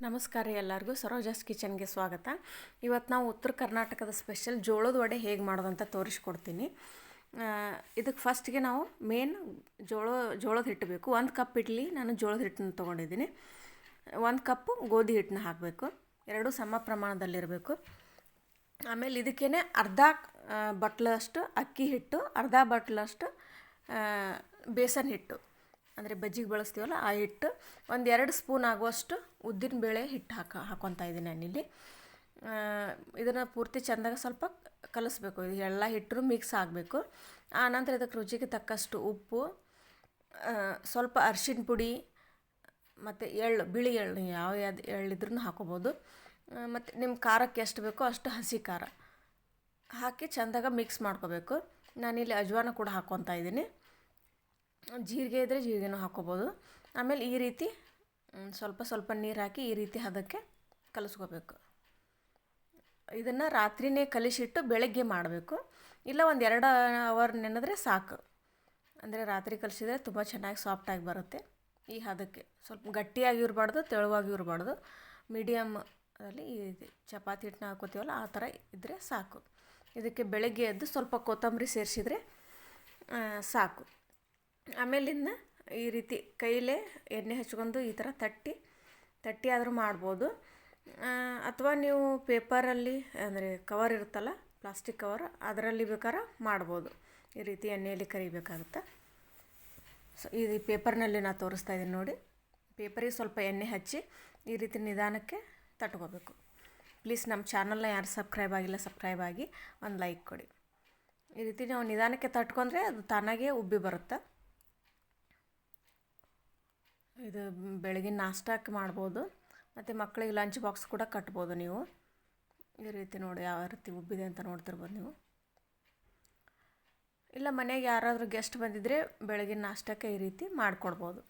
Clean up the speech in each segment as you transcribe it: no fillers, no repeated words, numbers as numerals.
ನಮಸ್ಕಾರ ಎಲ್ಲರಿಗೂ ಸರೋಜಾಸ್ ಕಿಚನ್ಗೆ ಸ್ವಾಗತ. ಇವತ್ತು ನಾವು ಉತ್ತರ ಕರ್ನಾಟಕದ ಸ್ಪೆಷಲ್ ಜೋಳದ ವಡೆ ಹೇಗೆ ಮಾಡೋದು ಅಂತ ತೋರಿಸ್ಕೊಡ್ತೀನಿ. ಇದಕ್ಕೆ ಫಸ್ಟ್ಗೆ ನಾವು ಮೇನ್ ಜೋಳದ ಹಿಟ್ಟು ಬೇಕು. 1 ಕಪ್ ಇಡ್ಲಿ ನಾನು ಜೋಳದ ಹಿಟ್ಟನ್ನು ತೊಗೊಂಡಿದ್ದೀನಿ. 1 ಕಪ್ಪು ಗೋಧಿ ಹಿಟ್ಟನ್ನ ಹಾಕಬೇಕು. ಎರಡೂ ಸಮ ಪ್ರಮಾಣದಲ್ಲಿರಬೇಕು. ಆಮೇಲೆ ಇದಕ್ಕೇ ಅರ್ಧ ಬಟ್ಲಷ್ಟು ಅಕ್ಕಿ ಹಿಟ್ಟು, ಅರ್ಧ ಬಟ್ಲಷ್ಟು ಬೇಸನ್ ಹಿಟ್ಟು ಅಂದರೆ ಬಜ್ಜಿಗೆ ಬಳಸ್ತೀವಲ್ಲ ಆ ಹಿಟ್ಟು, 1-2 ಸ್ಪೂನ್ ಆಗುವಷ್ಟು ಉದ್ದಿನ ಬೇಳೆ ಹಿಟ್ಟು ಹಾಕ್ಕೊತಾ ಇದ್ದೀನಿ ನಾನಿಲ್ಲಿ. ಇದನ್ನು ಪೂರ್ತಿ ಚೆಂದಾಗಿ ಸ್ವಲ್ಪ ಕಲಿಸ್ಬೇಕು. ಇದು ಎಲ್ಲ ಹಿಟ್ಟರು ಮಿಕ್ಸ್ ಆಗಬೇಕು. ಆನಂತರ ಇದಕ್ಕೆ ರುಚಿಗೆ ತಕ್ಕಷ್ಟು ಉಪ್ಪು, ಸ್ವಲ್ಪ ಅರಿಶಿನ ಪುಡಿ ಮತ್ತು ಬಿಳಿ ಎಳ್ಳು, ಯಾವ ಎಳ್ಳಿದ್ರೂ ಹಾಕೋಬೋದು. ಮತ್ತು ನಿಮ್ಮ ಖಾರಕ್ಕೆ ಎಷ್ಟು ಬೇಕೋ ಅಷ್ಟು ಹಸಿ ಖಾರ ಹಾಕಿ ಚೆಂದಾಗ ಮಿಕ್ಸ್ ಮಾಡ್ಕೋಬೇಕು. ನಾನಿಲ್ಲಿ ಅಜ್ವಾನ ಕೂಡ ಹಾಕ್ಕೊತಾ ಇದ್ದೀನಿ. ಜೀರಿಗೆ ಇದ್ದರೆ ಜೀರಿಗೆನೂ ಹಾಕ್ಕೋಬೋದು. ಆಮೇಲೆ ಈ ರೀತಿ ಸ್ವಲ್ಪ ನೀರು ಹಾಕಿ ಈ ರೀತಿ ಹದಕ್ಕೆ ಕಲಿಸ್ಕೋಬೇಕು. ಇದನ್ನು ರಾತ್ರಿನೇ ಕಲಿಸಿಟ್ಟು ಬೆಳಗ್ಗೆ ಮಾಡಬೇಕು. ಇಲ್ಲ 1-2 ಅವರ್ ನೆನೆದ್ರೆ ಸಾಕು. ಅಂದರೆ ರಾತ್ರಿ ಕಲಿಸಿದ್ರೆ ತುಂಬ ಚೆನ್ನಾಗಿ ಸಾಫ್ಟಾಗಿ ಬರುತ್ತೆ. ಈ ಹದಕ್ಕೆ ಸ್ವಲ್ಪ ಗಟ್ಟಿಯಾಗಿ ಇರಬಾರ್ದು, ತೆಳುವಾಗಿ ಇರಬಾರ್ದು, ಮೀಡಿಯಮ್ ಅಲ್ಲಿ ಈ ಚಪಾತಿ ಹಿಟ್ಟನ್ನ ಹಾಕೋತೀವಲ್ಲ ಆ ಥರ ಇದ್ದರೆ ಸಾಕು. ಇದಕ್ಕೆ ಬೆಳಗ್ಗೆ ಎದ್ದು ಸ್ವಲ್ಪ ಕೊತ್ತಂಬರಿ ಸೇರಿಸಿದರೆ ಸಾಕು. ಆಮೇಲಿಂದ ಈ ರೀತಿ ಕೈಲೇ ಎಣ್ಣೆ ಹಚ್ಕೊಂಡು ಈ ಥರ ತಟ್ಟಿ ಆದರೂ ಮಾಡ್ಬೋದು. ಅಥವಾ ನೀವು ಪೇಪರಲ್ಲಿ ಅಂದರೆ ಕವರ್ ಇರುತ್ತಲ್ಲ, ಪ್ಲಾಸ್ಟಿಕ್ ಕವರ್, ಅದರಲ್ಲಿ ಬೇಕಾದ್ರೆ ಮಾಡ್ಬೋದು. ಈ ರೀತಿ ಎಣ್ಣೆಯಲ್ಲಿ ಕರಿಬೇಕಾಗುತ್ತೆ. ಸೊ ಈ ಪೇಪರ್ನಲ್ಲಿ ನಾನು ತೋರಿಸ್ತಾ ಇದ್ದೀನಿ ನೋಡಿ. ಪೇಪರಿಗೆ ಸ್ವಲ್ಪ ಎಣ್ಣೆ ಹಚ್ಚಿ ಈ ರೀತಿ ನಿಧಾನಕ್ಕೆ ತಟ್ಕೋಬೇಕು. ಪ್ಲೀಸ್ ನಮ್ಮ ಚಾನಲ್ನ ಯಾರು ಸಬ್ಸ್ಕ್ರೈಬ್ ಆಗಿಲ್ಲ ಸಬ್ಸ್ಕ್ರೈಬ್ ಆಗಿ ಒಂದು ಲೈಕ್ ಕೊಡಿ. ಈ ರೀತಿ ನಾವು ನಿಧಾನಕ್ಕೆ ತಟ್ಕೊಂಡ್ರೆ ಅದು ತಾನಾಗೇ ಉಬ್ಬಿ ಬರುತ್ತೆ. ಇದು ಬೆಳಗಿನ ನಾಷ್ಟಕ್ಕೆ ಮಾಡ್ಬೋದು, ಮತ್ತು ಮಕ್ಕಳಿಗೆ ಲಂಚ್ ಬಾಕ್ಸ್ ಕೂಡ ಕಟ್ಬೋದು ನೀವು. ಈ ರೀತಿ ನೋಡಿ ಯಾವ ರೀತಿ ಉಬ್ಬಿದೆ ಅಂತ ನೋಡ್ತಿರ್ಬೋದು ನೀವು. ಇಲ್ಲ ಮನೆಗೆ ಯಾರಾದರೂ ಗೆಸ್ಟ್ ಬಂದಿದ್ದರೆ ಬೆಳಗಿನ ನಾಷ್ಟಕ್ಕೆ ಈ ರೀತಿ ಮಾಡಿಕೊಡ್ಬೋದು.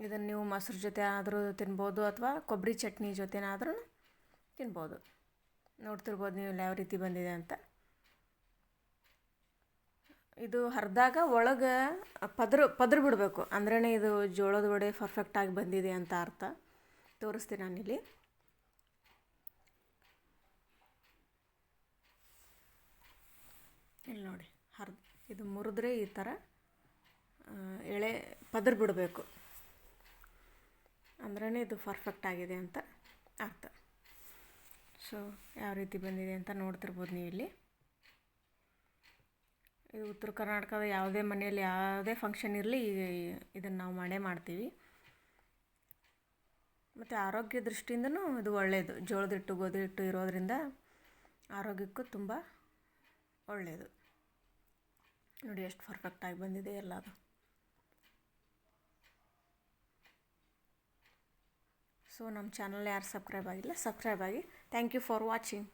ಇದನ್ನು ನೀವು ಮೊಸರು ಜೊತೆ ಆದರೂ ತಿನ್ಬೋದು, ಅಥವಾ ಕೊಬ್ಬರಿ ಚಟ್ನಿ ಜೊತೆನಾದ್ರೂ ತಿನ್ಬೋದು. ನೋಡ್ತಿರ್ಬೋದು ನೀವು ಯಾವ ರೀತಿ ಬಂದಿದೆ ಅಂತ. ಇದು ಹರಿದಾಗ ಒಳಗೆ ಪದ್ರ ಬಿಡಬೇಕು, ಅಂದ್ರೇ ಇದು ಜೋಳದ ವಡೆ ಪರ್ಫೆಕ್ಟಾಗಿ ಬಂದಿದೆ ಅಂತ ಅರ್ಥ. ತೋರಿಸ್ತೀನಿ ನಾನಿಲ್ಲಿ. ಇಲ್ಲಿ ನೋಡಿ, ಇದು ಮುರಿದ್ರೆ ಈ ಥರ ಎಳೆ ಪದ್ರ ಬಿಡಬೇಕು, ಅಂದ್ರೇ ಇದು ಪರ್ಫೆಕ್ಟ್ ಆಗಿದೆ ಅಂತ ಅರ್ಥ. ಸೊ ಯಾವ ರೀತಿ ಬಂದಿದೆ ಅಂತ ನೋಡ್ತಿರ್ಬೋದು ನೀವು ಇಲ್ಲಿ. ಇದು ಉತ್ತರ ಕರ್ನಾಟಕದ ಯಾವುದೇ ಮನೆಯಲ್ಲಿ ಯಾವುದೇ ಫಂಕ್ಷನ್ ಇರಲಿ ಇದನ್ನು ನಾವು ಮಾಡ್ತೀವಿ. ಮತ್ತು ಆರೋಗ್ಯ ದೃಷ್ಟಿಯಿಂದನೂ ಇದು ಒಳ್ಳೆಯದು. ಜೋಳದ ಹಿಟ್ಟು ಗೋಧಿ ಹಿಟ್ಟು ಇರೋದರಿಂದ ಆರೋಗ್ಯಕ್ಕೂ ತುಂಬ ಒಳ್ಳೆಯದು. ನೋಡಿ ಎಷ್ಟು ಪರ್ಫೆಕ್ಟಾಗಿ ಬಂದಿದೆ ಎಲ್ಲದು. ಸೊ ನಮ್ಮ ಚಾನಲ್ ಯಾರು ಸಬ್ಸ್ಕ್ರೈಬ್ ಆಗಿಲ್ಲ ಸಬ್ಸ್ಕ್ರೈಬ್ ಆಗಿ. Thank you for watching.